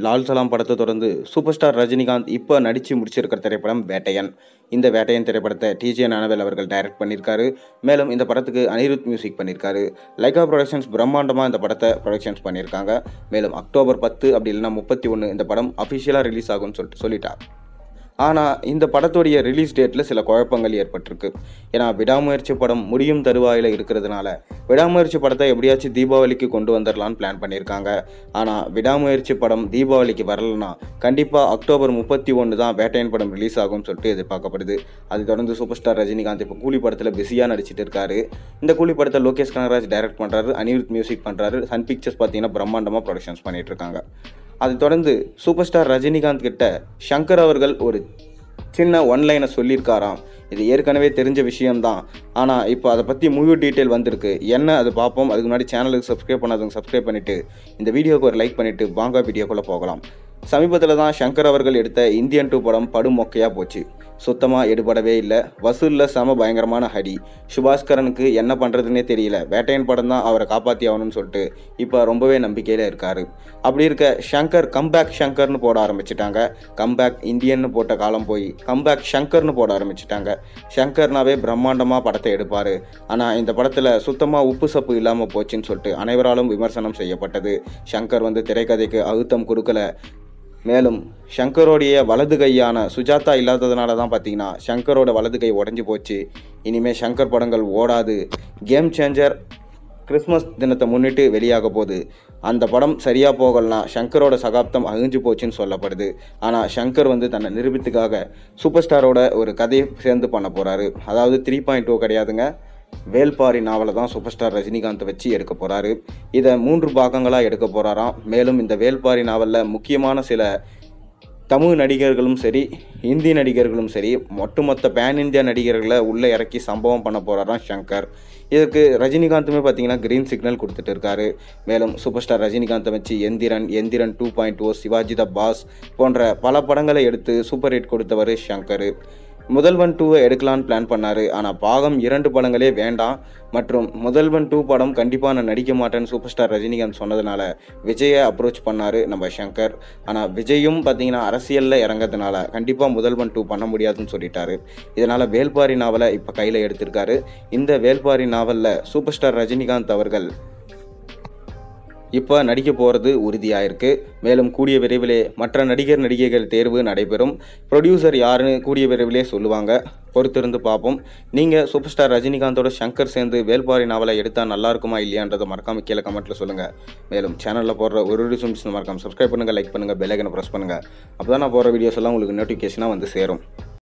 லால் சலாம் படத்தை தொடர்ந்து super star Rajinikanth இப்போ நடித்து முடிச்சிருக்கிற திரைப்படம் வேட்டையன். இந்த வேட்டையன் திரைப்படத்தை டிஜே ஞானவேல் அவர்கள் டைரக்ட் பண்ணியிருக்காரு. மேலும் இந்த படத்துக்கு அனிருத் மியூசிக் பண்ணியிருக்காரு. லைகா ப்ரொடக்ஷன்ஸ் பிரம்மாண்டமாக இந்த படத்தை ப்ரொடக்ஷன்ஸ் பண்ணியிருக்காங்க. மேலும் அக்டோபர் 10 அப்படி இல்லைன்னா 31 இந்த படம் அஃபிஷியலாக ரிலீஸ் ஆகும்னு சொல்லிட்டார். ஆனால் இந்த படத்துடைய ரிலீஸ் டேட்டில் சில குழப்பங்கள் ஏற்பட்டிருக்கு. ஏன்னா விடாமுயற்சி படம் முடியும் தருவாயில் இருக்கிறதுனால விடாமுயற்சி படத்தை எப்படியாச்சும் தீபாவளிக்கு கொண்டு வந்துடலான்னு பிளான் பண்ணியிருக்காங்க. ஆனால் விடாமுயற்சி படம் தீபாவளிக்கு வரலன்னா கண்டிப்பாக அக்டோபர் 31 தான் வேட்டையன் படம் ரிலீஸ் ஆகும்னு சொல்லிட்டு எதிர்பார்க்கப்படுது. அதை தொடர்ந்து சூப்பர் ஸ்டார் ரஜினிகாந்த் இப்போ கூலி படத்தில் பிஸியாக நடிச்சிட்டு இருக்காரு. இந்த கூலி படத்தை லோகேஷ் கனகராஜ் டைரக்ட் பண்ணுறாரு, அனிருத் மியூசிக் பண்ணுறாரு, சன் பிக்சர்ஸ் பார்த்தீங்கன்னா பிரம்மாண்டமாக ப்ரொடக்ஷன்ஸ் பண்ணிட்டு இருக்காங்க. அதை தொடர்ந்து சூப்பர் ஸ்டார் ரஜினிகாந்த் கிட்ட ஷங்கர் அவர்கள் ஒரு சின்ன ஒன்லைனை சொல்லியிருக்காராம். இது ஏற்கனவே தெரிஞ்ச விஷயம்தான். ஆனால் இப்போ அதை பற்றி முழு டீட்டெயில் வந்திருக்கு. என்ன அது பார்ப்போம். அதுக்கு முன்னாடி சேனலுக்கு சப்ஸ்கிரைப் பண்ணாதவங்க சப்ஸ்கிரைப் பண்ணிவிட்டு இந்த வீடியோக்கு ஒரு லைக் பண்ணிவிட்டு வாங்க வீடியோக்குள்ளே போகலாம். சமீபத்தில் தான் ஷங்கர் அவர்கள் எடுத்த இந்தியன் 2 படம் படும் மொக்கையாக போச்சு. சுத்தமாக எடுபடவே இல்லை. வசூலில் செம பயங்கரமான ஹடி. சுபாஸ்கரனுக்கு என்ன பண்ணுறதுன்னே தெரியல. வேட்டையன் படம் தான் அவரை காப்பாற்றி ஆகணும்னு சொல்லிட்டு இப்போ ரொம்பவே நம்பிக்கையில் இருக்கார். அப்படி இருக்க ஷங்கர் கம்பேக் ஷங்கர்னு போட ஆரம்பிச்சிட்டாங்க. கம்பேக் இந்தியன்னு போட்ட காலம் போய் கம்பேக் ஷங்கர்னு போட ஆரம்பிச்சிட்டாங்க. ஷங்கர்னாவே பிரம்மாண்டமாக படத்தை எடுப்பார். ஆனால் இந்த படத்தில் சுத்தமாக உப்பு சப்பு இல்லாமல் போச்சுன்னு சொல்லிட்டு அனைவராலும் விமர்சனம் செய்யப்பட்டது. ஷங்கர் திரைக்கதைக்கு அழுத்தம் கொடுக்கல. மேலும் ஷங்கரோடைய வலது கையான சுஜாதா இல்லாததுனால தான் பார்த்தீங்கன்னா ஷங்கரோட வலது கை உடஞ்சி போச்சு. இனிமேல் ஷங்கர் படங்கள் ஓடாது. கேம் சேஞ்சர் கிறிஸ்மஸ் தினத்தை முன்னிட்டு வெளியாக போகுது. அந்த படம் சரியாக போகலனா ஷங்கரோட சகாப்தம் அழிஞ்சு போச்சுன்னு சொல்லப்படுது. ஆனால் ஷங்கர் தன்னை நிரூபித்துக்காக சூப்பர் ஸ்டாரோட ஒரு கதையை சேர்ந்து பண்ண போகிறாரு. அதாவது 3.0 கிடையாதுங்க, வேல்பாரி நாவலை தான் சூப்பர் ஸ்டார் ரஜினிகாந்த் வச்சு எடுக்க போகிறாரு. இதை 3 பாகங்களாக எடுக்க போகிறாராம். மேலும் இந்த வேல்பாரி நாவலில் முக்கியமான சில தமிழ் நடிகர்களும் சரி, இந்தி நடிகர்களும் சரி, ஒட்டுமொத்த பேன் இந்தியா நடிகர்களை உள்ளே இறக்கி சம்பவம் பண்ண போகிறாராம் ஷங்கர். இதற்கு ரஜினிகாந்துமே பார்த்தீங்கன்னா கிரீன் சிக்னல் கொடுத்துட்டு இருக்காரு. மேலும் சூப்பர் ஸ்டார் ரஜினிகாந்தை வச்சு எந்திரன் 2.0, சிவாஜி த பாஸ் போன்ற பல படங்களை எடுத்து சூப்பர் ஹிட் கொடுத்தவர் ஷங்கர். முதல்வன் 2 எடுக்கலான்னு பிளான் பண்ணார். ஆனால் பாகம் 2 படங்களே வேண்டாம் மற்றும் முதல்வன் 2 படம் கண்டிப்பாக நான் நடிக்க மாட்டேன்னு சூப்பர் ஸ்டார் ரஜினிகாந்த் சொன்னதுனால விஜயை அப்ரோச் பண்ணார் நம்ம ஷங்கர். ஆனால் விஜயும் பார்த்தீங்கன்னா அரசியலில் இறங்கிறதுனால கண்டிப்பாக முதல்வன் 2 பண்ண முடியாதுன்னு சொல்லிட்டாரு. இதனால் வேல்பாரி நாவலை இப்போ கையில் எடுத்திருக்காரு. இந்த வேல்பாரி நாவலில் சூப்பர் ஸ்டார் ரஜினிகாந்த் அவர்கள் இப்போ நடிக்க போகிறது உறுதியாயிருக்கு. மேலும் கூடிய விரைவிலே மற்ற நடிகைகள் தேர்வு நடைபெறும். ப்ரொடியூசர் யாருன்னு கூடிய விரைவிலே சொல்லுவாங்க. பொறுத்திருந்து பார்ப்போம். நீங்கள் சூப்பர் ஸ்டார் ரஜினிகாந்தோட ஷங்கர் சேர்ந்து வேல்பாரி நாவலை எடுத்தால் நல்லா இருக்குமா இல்லையான்றதை மறக்காம கீழே கமெண்ட்டில் சொல்லுங்கள். மேலும் சேனலில் போடுற ஒரு வீடியோஸ் மறக்காம சப்ஸ்கிரைப் பண்ணுங்கள், லைக் பண்ணுங்கள், பெல் ஐக்கனை ப்ரெஸ் பண்ணுங்கள். அப்போ தான் நான் போடுற வீடியோஸ் எல்லாம் உங்களுக்கு நோட்டிஃபிகேஷனாக சேரும்.